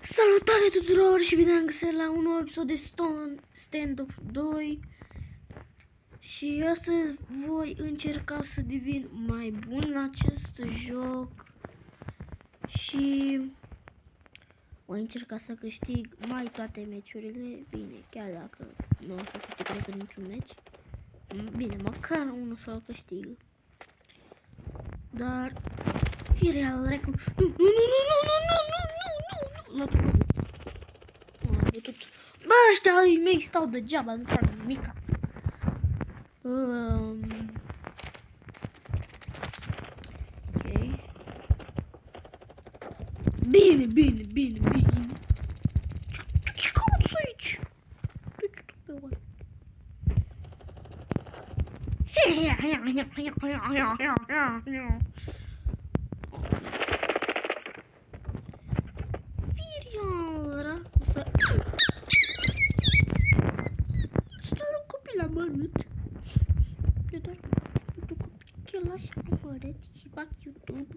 Salutare tuturor și bine am găsit la un nou episod de Standoff 2. Și astăzi voi încerca să devin mai bun la acest joc. Și voi încerca să câștig mai toate meciurile. Bine, chiar dacă nu o să câștig, cred că niciun meci. Bine, măcar unul să-l câștig. Dar fi real, recom... Nu. Am putut. Bă, ăștia ai mei stau degeaba, nu fac nimica. Ok. Bine. Ce cauți aici? Du-te tu pe oare. Firial, racu să... Stai un copil amărât. Eu doar cu chelași amărât și fac YouTube.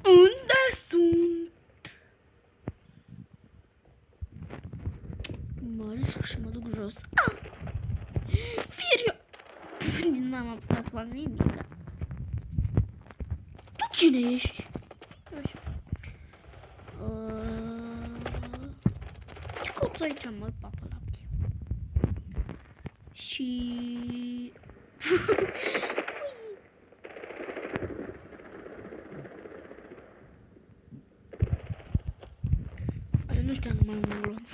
Unde sunt? Mă risc și mă duc jos. Firio! N-am apucat să fac nimic. Tu cine ești? Ce cauți aici, mă, papă lapte? Și... Nu știam mai mult.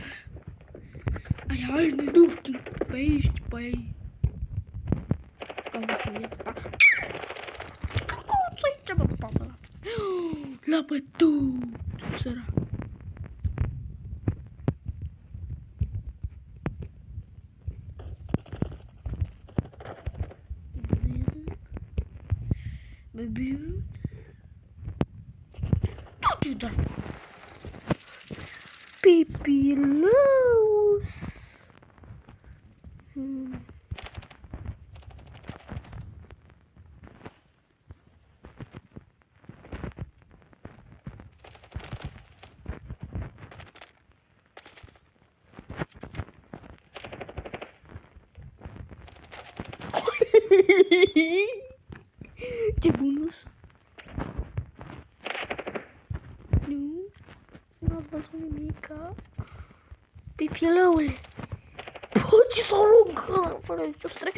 Hai, ne duci pe aici, pe aici. Cam de viața ta. Căcuț aici, bă, papă. La bătut, săra. Baby. Tu dar. Pipilăus. Ce bunus. N-ați văzut nimica? Pipilăule! Poți să o rugă, fără nicio stres.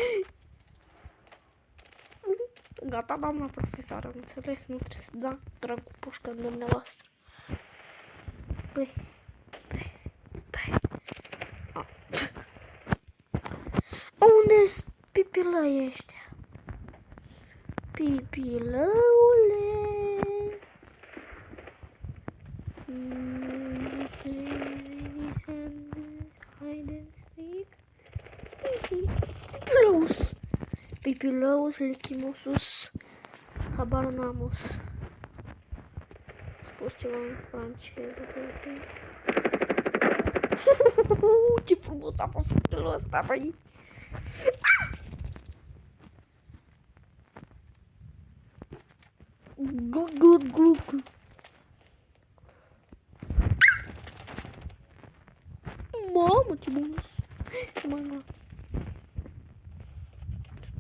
Gata, doamna profesoară, am înțeles, nu trebuie să trag cu pușca în dumneavoastră. Băi. Unde-s pipilăii ăștia? Pipilăule! Pipilăus, lichimosus, habar n-amus. Spus ceva în franceză, poate. Ce frumos a fost stilul ăsta, băi! Gug. Mamă, ce bunus! Mă.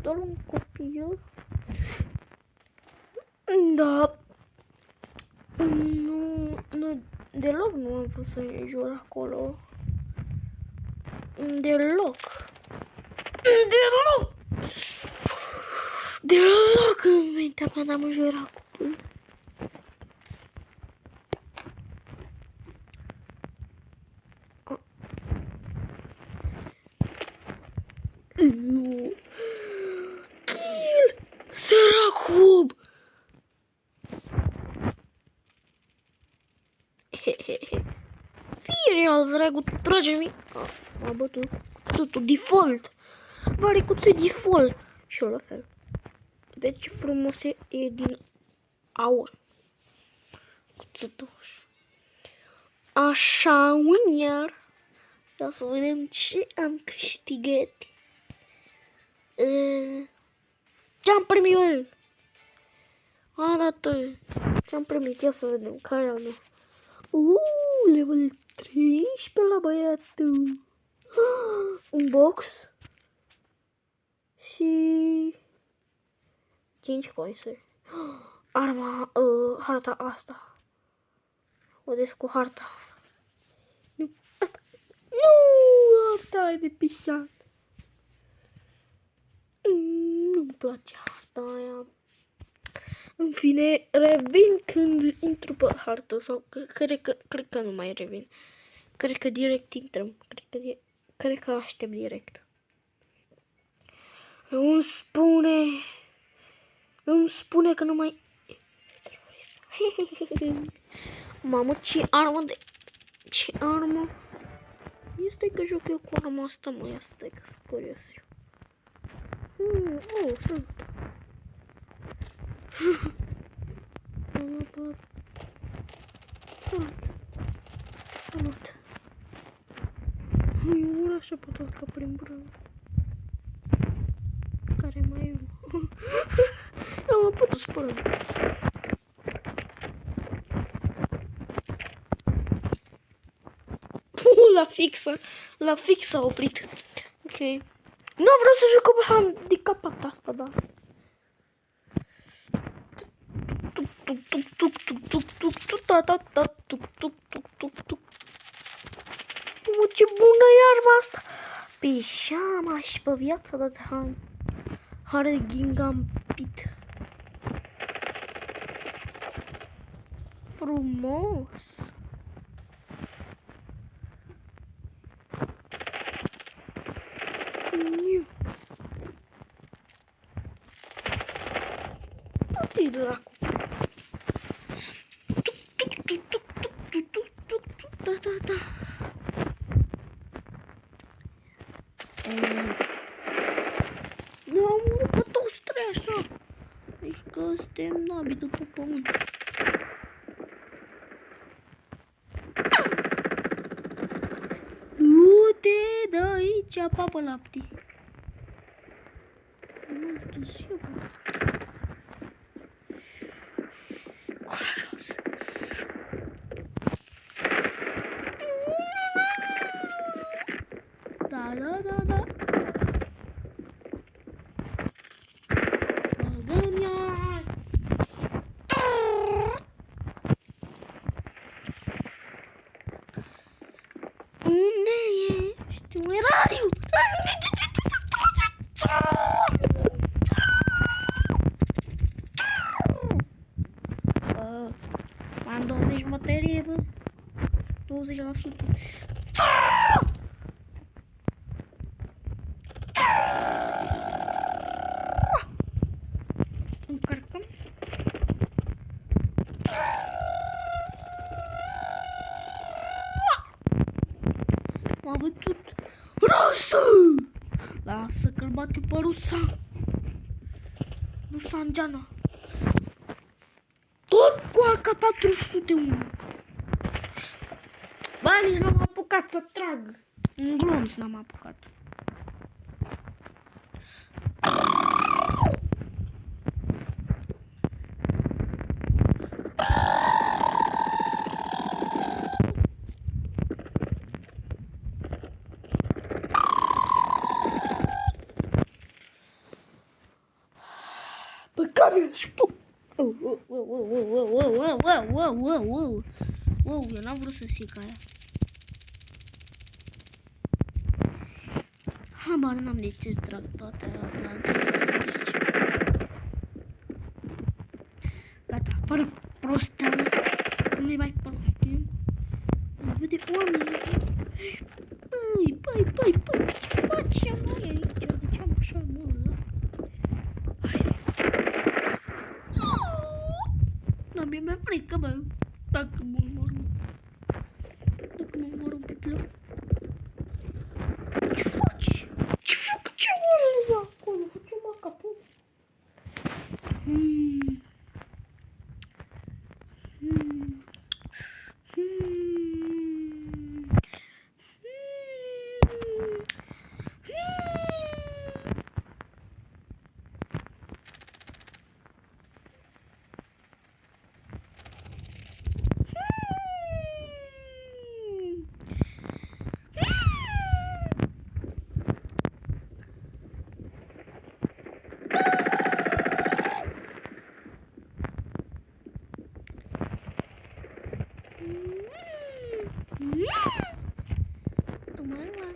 Doar un copil. Da. Nu, deloc nu am vrut să jur acolo. Deloc în mintea mea n-am jurat cu Kill! Săracub! Firial, dragul, tu trage-mi. M-a bătut cuțutul default. Pare cuțul default. Și eu la fel. Deci ce frumos e din aur. Cuțutul. Așa, iar. Ia să vedem ce am câștigat. Ce-am primit? Arată. Ce-am primit? Ia să vedem care am. Level 13 la băiatul. Un box. Și 5 coinsuri. Arma, harta asta. O des cu harta. Nu, asta. Nu, harta e de pisat. Nu-mi place harta aia. În fine, revin când intru pe hartă sau cred că nu mai revin. Cred că direct intrăm. Cred că aștept direct. Nu-mi spune că nu mai... Mamă, ce armă? Este că joc eu cu arma asta, mă, ia stai că sunt curios eu. Salut. Salut. Eu ură așa pe tot ca prin brână. Care mai e? Eu mă pot spăra. La fix s-a oprit. Ok. Nu vreau să joc pe handicapat asta, da. Ce bună e arma asta. Pe șama și pe viața dați Hare Gingampit. Frumos. Tot-i dracu. Da. Nu am urât pe toți trei așa. Deci că suntem nabi după pământ. Du-te de aici, papă lapte. Nu știu și eu. Curajos. Da. Băgă-mi-a. Unde ești? Where are you? Am 20 materie, bă. 20%. Încarcăm. M-a bătut. Lasă că-l bat eu pe Rusangeana. Tot cu AK-401. Bă, nici n-am apucat să trag. În glonț n-am apucat. Pe care și tu. Wow, eu n-am vrut să zic aia. Habar n-am de ce trag toate planțele de aici. Gata, fără prosteală. Nu-i mai prostim. Îl vede oamenii. Păi, ce facem noi aici? De ce am așa mult? Hai să... Dar mi-e frică, bă. Dacă mă omorâm pe pilot. Ce faci? Ce fac? Ce oare acolo? Facem capul.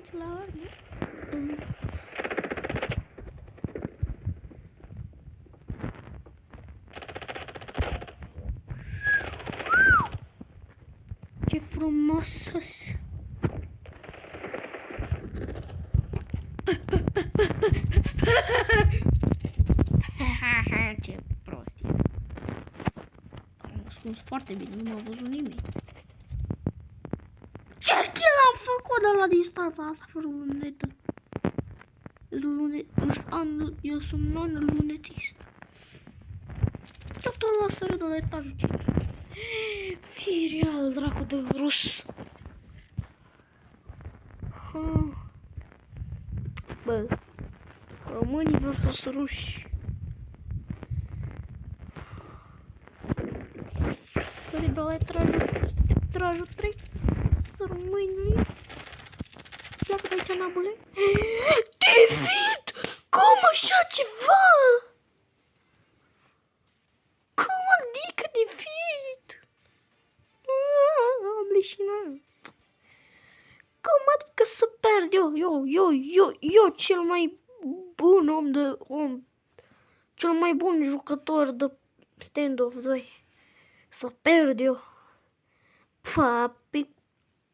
uitați la arme. Ce frumos! Ce prost e. Am ascuns foarte bine, nu m-a văzut nimeni. Ce kill am făcut de la distanța asta fără lunetă? Eu sunt non-lunetist. Eu tot la sără de la etajul 5. Firial, dracu de rus. Bă, românii versus ruși. Sări de la etajul 3. Românii. Pleacă de aici, nabule. David! Cum așa ceva? Cum adică David? Am leșinat. Cum adică să pierd eu cel mai bun cel mai bun jucător de Standoff 2. Să pierd eu. Papi,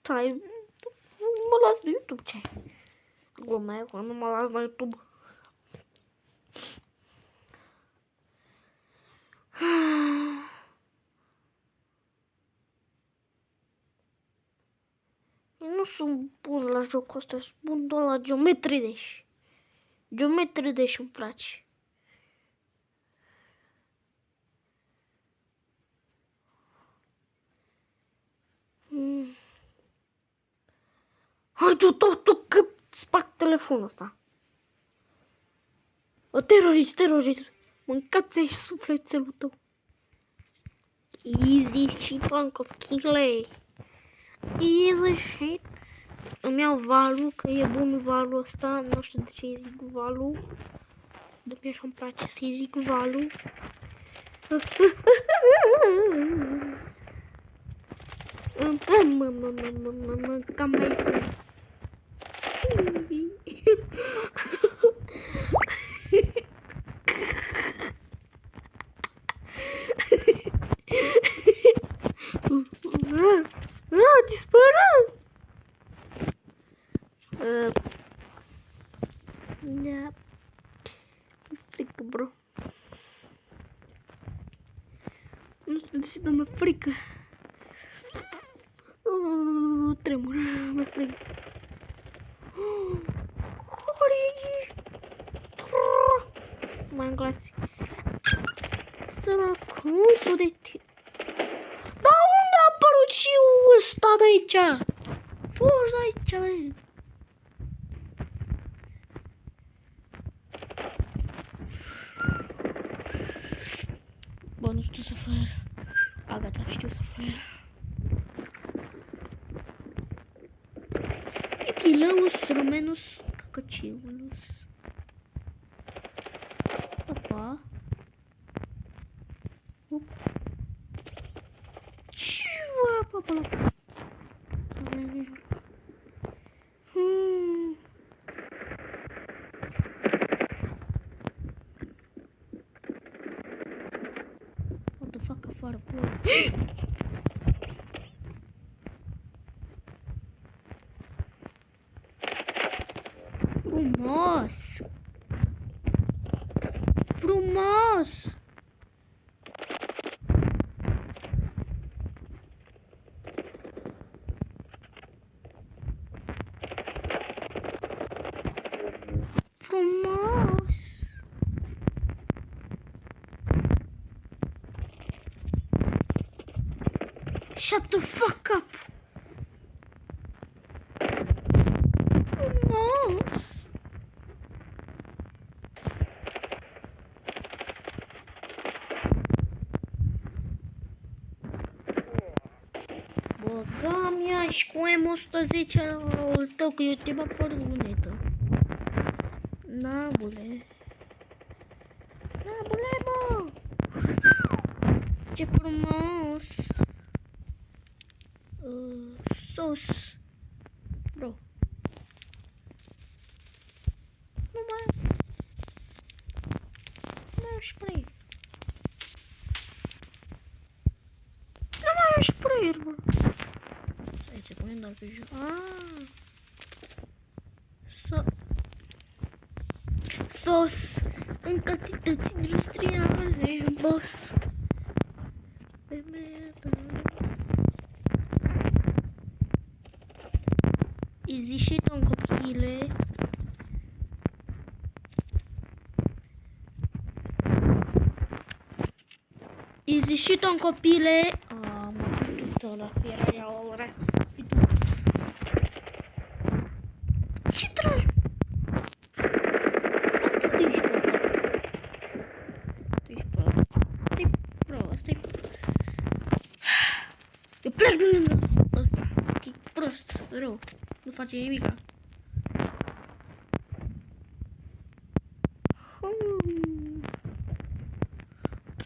stai, mă las de YouTube, ce? Glumesc, nu mă las la YouTube. Nu sunt bun la jocul ăsta, sunt bun doar la Geometry Dash. Geometry Dash îmi place. Hai tu, că sparg telefonul ăsta. O terorist. Mâncați-i sufletelul tău. Easy shit, uncle, kill. Easy shit. Îmi iau valul, că e bun valul ăsta. Nu știu de ce îi zic valul. De mie așa-mi place să-i zic valul. Cam mai fun. Dispără! Da. E frică, bro. Nu știu de ce dă-mă frică. Tremur, mă frică. Mă înglați. Sărăcuțul de tine. Dar unde a apărut și ăsta de aici? Fugi de aici, bă. Bă, nu știu să fraier. A, gata, știu să fraier. Pipilăus, rumenus, căcăciulus. Opa. Ce ura, papa? What the fuck, afară, pula. Frumos! Frumos! Frumos! Shut the fuck up! Frumos! Băga mea și cu M110 al tău, că eu te bag fără lunetă. Nabule. Nabule, bă! Ce frumos! Sos. Bro. spray. Nu mai am spray, bă. Hai să punem doar pe jos. Sos în cantități industriale, boss. Pe meta. Easy shit on copile. Easy shit on copile. Mă putut la fiera, iau o rex. Ce tragi? Eu plec de lângă ăsta. Ok, prost, rău. Nu face nimica.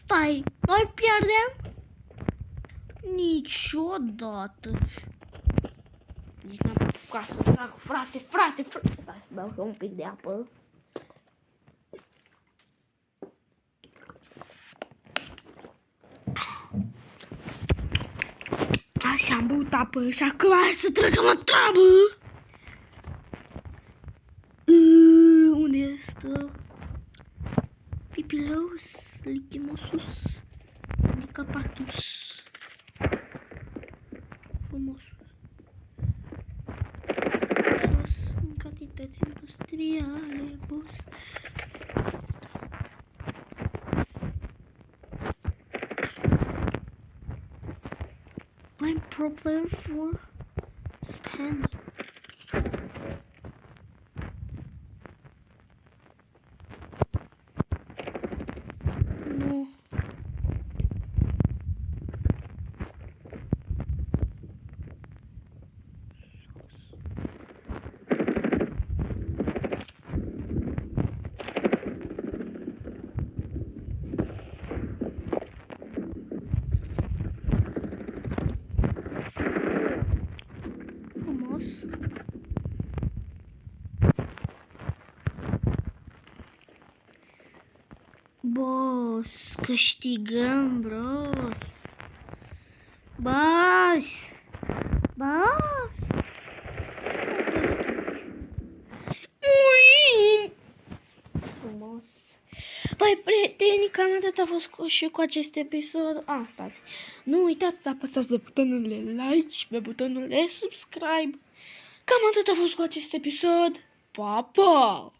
Stai, noi pierdem? Niciodată. Nici n-am apucat să trag, frate. Stai să beau și un pic de apă. Așa am băut apă și acum hai să trecem la treabă. Unde este? Pipilos, lichimosus, licapatus. Frumos. Sos în cantități industriale, boss. I'm proper for stand. No. Boss, câștigăm, bros. Boss. Ui! Frumos. Păi, prieteni, cam atât a fost și cu acest episod. Stați. Nu uitați să apăsați pe butonul de like și pe butonul de subscribe. Cam atât a fost cu acest episod. Pa, pa!